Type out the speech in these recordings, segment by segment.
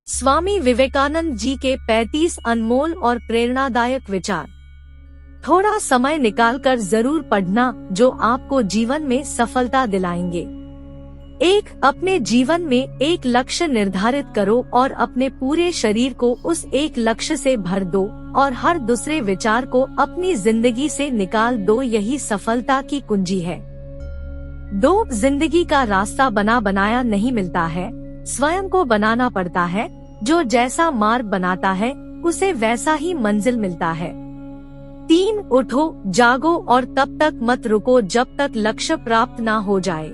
स्वामी विवेकानंद जी के 35 अनमोल और प्रेरणादायक विचार। थोड़ा समय निकालकर जरूर पढ़ना, जो आपको जीवन में सफलता दिलाएंगे। एक, अपने जीवन में एक लक्ष्य निर्धारित करो और अपने पूरे शरीर को उस एक लक्ष्य से भर दो और हर दूसरे विचार को अपनी जिंदगी से निकाल दो। यही सफलता की कुंजी है। 2, जिंदगी का रास्ता बना बनाया नहीं मिलता है, स्वयं को बनाना पड़ता है। जो जैसा मार्ग बनाता है उसे वैसा ही मंजिल मिलता है। 3, उठो, जागो और तब तक मत रुको जब तक लक्ष्य प्राप्त ना हो जाए।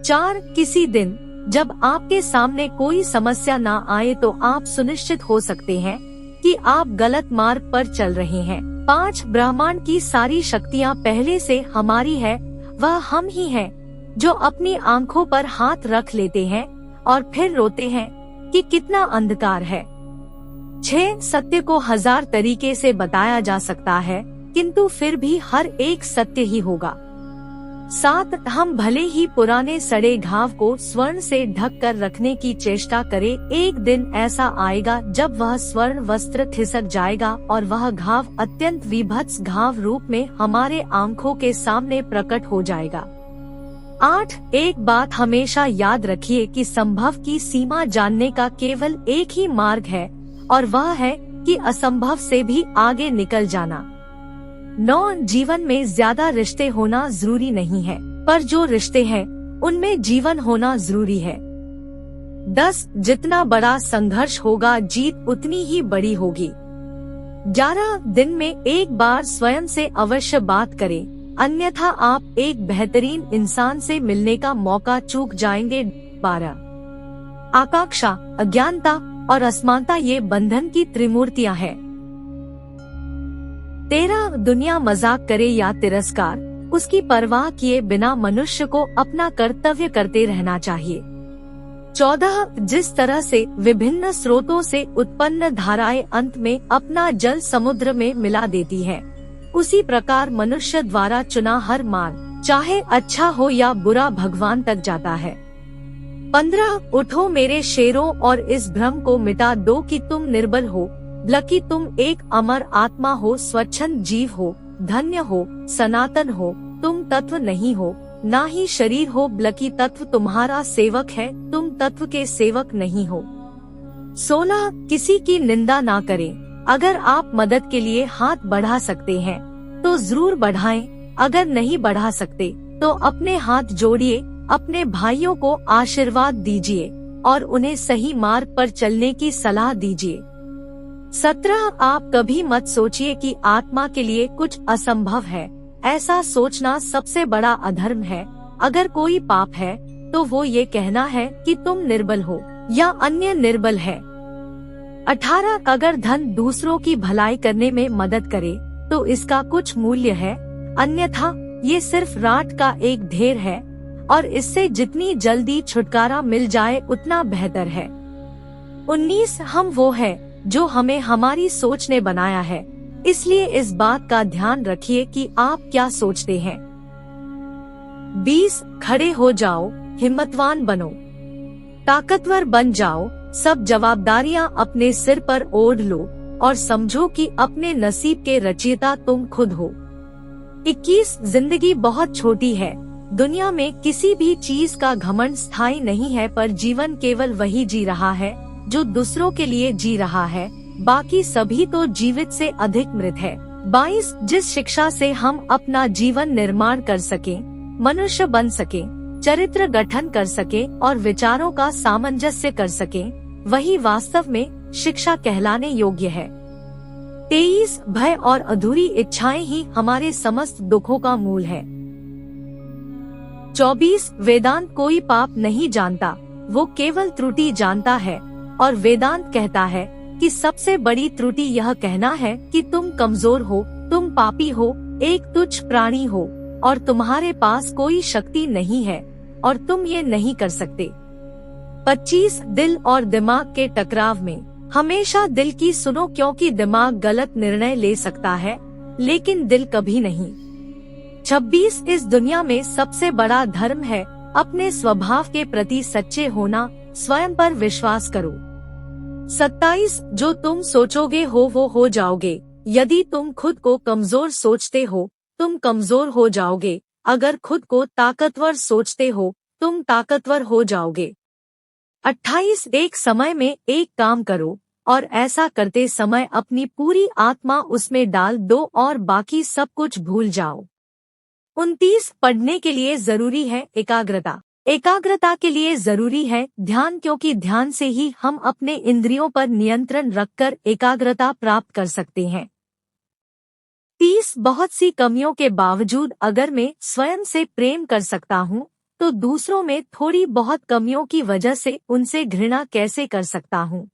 4, किसी दिन जब आपके सामने कोई समस्या ना आए तो आप सुनिश्चित हो सकते हैं कि आप गलत मार्ग पर चल रहे हैं। 5, ब्रह्मांड की सारी शक्तियाँ पहले से हमारी है, वह हम ही हैं जो अपनी आंखों पर हाथ रख लेते हैं और फिर रोते हैं कि कितना अंधकार है। 6, सत्य को 1000 तरीके से बताया जा सकता है, किंतु फिर भी हर एक सत्य ही होगा। 7, हम भले ही पुराने सड़े घाव को स्वर्ण से ढक कर रखने की चेष्टा करें, एक दिन ऐसा आएगा जब वह स्वर्ण वस्त्र खिसक जाएगा और वह घाव अत्यंत विभत्स घाव रूप में हमारे आंखों के सामने प्रकट हो जाएगा। 8, एक बात हमेशा याद रखिए कि संभव की सीमा जानने का केवल एक ही मार्ग है और वह है कि असंभव से भी आगे निकल जाना। 9, जीवन में ज्यादा रिश्ते होना जरूरी नहीं है, पर जो रिश्ते हैं उनमें जीवन होना जरूरी है। 10, जितना बड़ा संघर्ष होगा जीत उतनी ही बड़ी होगी। 11, दिन में एक बार स्वयं से अवश्य बात करें, अन्यथा आप एक बेहतरीन इंसान से मिलने का मौका चूक जाएंगे। 12, आकांक्षा, अज्ञानता और असमानता ये बंधन की त्रिमूर्तियां हैं। 13, दुनिया मजाक करे या तिरस्कार, उसकी परवाह किए बिना मनुष्य को अपना कर्तव्य करते रहना चाहिए। 14, जिस तरह से विभिन्न स्रोतों से उत्पन्न धाराएं अंत में अपना जल समुद्र में मिला देती है, उसी प्रकार मनुष्य द्वारा चुना हर मार्ग, चाहे अच्छा हो या बुरा, भगवान तक जाता है। 15, उठो मेरे शेरों और इस भ्रम को मिटा दो कि तुम निर्बल हो, बल्कि तुम एक अमर आत्मा हो, स्वच्छंद जीव हो, धन्य हो, सनातन हो। तुम तत्व नहीं हो, ना ही शरीर हो, बल्कि तत्व तुम्हारा सेवक है, तुम तत्व के सेवक नहीं हो। 16, किसी की निंदा ना करें। अगर आप मदद के लिए हाथ बढ़ा सकते हैं तो जरूर बढ़ाएं, अगर नहीं बढ़ा सकते तो अपने हाथ जोड़िए, अपने भाइयों को आशीर्वाद दीजिए और उन्हें सही मार्ग पर चलने की सलाह दीजिए। 17, आप कभी मत सोचिए कि आत्मा के लिए कुछ असंभव है, ऐसा सोचना सबसे बड़ा अधर्म है। अगर कोई पाप है तो वो ये कहना है कि तुम निर्बल हो या अन्य निर्बल है। 18, अगर धन दूसरों की भलाई करने में मदद करे तो इसका कुछ मूल्य है, अन्यथा ये सिर्फ राट का एक ढेर है और इससे जितनी जल्दी छुटकारा मिल जाए उतना बेहतर है। 19, हम वो है जो हमें हमारी सोच ने बनाया है, इसलिए इस बात का ध्यान रखिए कि आप क्या सोचते हैं। 20, खड़े हो जाओ, हिम्मतवान बनो, ताकतवर बन जाओ, सब जवाबदारियां अपने सिर पर ओढ़ लो और समझो कि अपने नसीब के रचयिता तुम खुद हो। 21, जिंदगी बहुत छोटी है, दुनिया में किसी भी चीज का घमंड स्थायी नहीं है, पर जीवन केवल वही जी रहा है जो दूसरों के लिए जी रहा है, बाकी सभी तो जीवित से अधिक मृत है। 22, जिस शिक्षा से हम अपना जीवन निर्माण कर सके, मनुष्य बन सके, चरित्र गठन कर सके और विचारों का सामंजस्य कर सके, वही वास्तव में शिक्षा कहलाने योग्य है। 23, भय और अधूरी इच्छाएं ही हमारे समस्त दुखों का मूल है। 24, वेदांत कोई पाप नहीं जानता, वो केवल त्रुटि जानता है और वेदांत कहता है कि सबसे बड़ी त्रुटि यह कहना है कि तुम कमजोर हो, तुम पापी हो, एक तुच्छ प्राणी हो और तुम्हारे पास कोई शक्ति नहीं है और तुम ये नहीं कर सकते। 25, दिल और दिमाग के टकराव में हमेशा दिल की सुनो, क्योंकि दिमाग गलत निर्णय ले सकता है लेकिन दिल कभी नहीं। 26, इस दुनिया में सबसे बड़ा धर्म है अपने स्वभाव के प्रति सच्चे होना, स्वयं पर विश्वास करो। 27 जो तुम सोचोगे हो वो हो जाओगे। यदि तुम खुद को कमजोर सोचते हो तुम कमजोर हो जाओगे, अगर खुद को ताकतवर सोचते हो तुम ताकतवर हो जाओगे। 28 एक समय में एक काम करो और ऐसा करते समय अपनी पूरी आत्मा उसमें डाल दो और बाकी सब कुछ भूल जाओ। 29 पढ़ने के लिए जरूरी है एकाग्रता। एकाग्रता के लिए जरूरी है ध्यान, क्योंकि ध्यान से ही हम अपने इंद्रियों पर नियंत्रण रखकर एकाग्रता प्राप्त कर सकते हैं। 30 बहुत सी कमियों के बावजूद अगर मैं स्वयं से प्रेम कर सकता हूँ तो दूसरों में थोड़ी बहुत कमियों की वजह से उनसे घृणा कैसे कर सकता हूँ।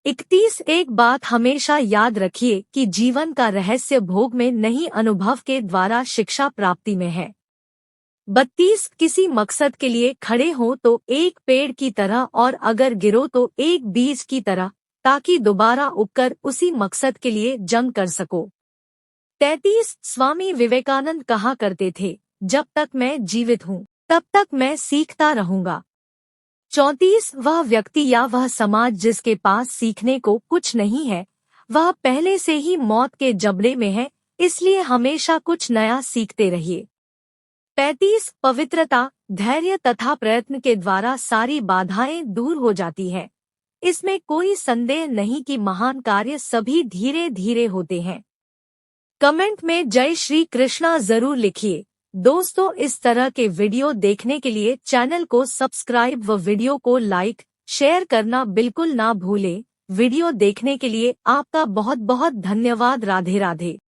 31 एक बात हमेशा याद रखिए कि जीवन का रहस्य भोग में नहीं अनुभव के द्वारा शिक्षा प्राप्ति में है। 32 किसी मकसद के लिए खड़े हो तो एक पेड़ की तरह और अगर गिरो तो एक बीज की तरह, ताकि दोबारा उगकर उसी मकसद के लिए जंग कर सको। 33 स्वामी विवेकानंद कहा करते थे, जब तक मैं जीवित हूँ तब तक मैं सीखता रहूंगा। 34 वह व्यक्ति या वह समाज जिसके पास सीखने को कुछ नहीं है वह पहले से ही मौत के जबड़े में है, इसलिए हमेशा कुछ नया सीखते रहिए। 35 पवित्रता, धैर्य तथा प्रयत्न के द्वारा सारी बाधाएं दूर हो जाती है। इसमें कोई संदेह नहीं कि महान कार्य सभी धीरे धीरे होते हैं। कमेंट में जय श्री कृष्णा जरूर लिखिए। दोस्तों, इस तरह के वीडियो देखने के लिए चैनल को सब्सक्राइब व वीडियो को लाइक शेयर करना बिल्कुल ना भूलें। वीडियो देखने के लिए आपका बहुत बहुत धन्यवाद। राधे राधे।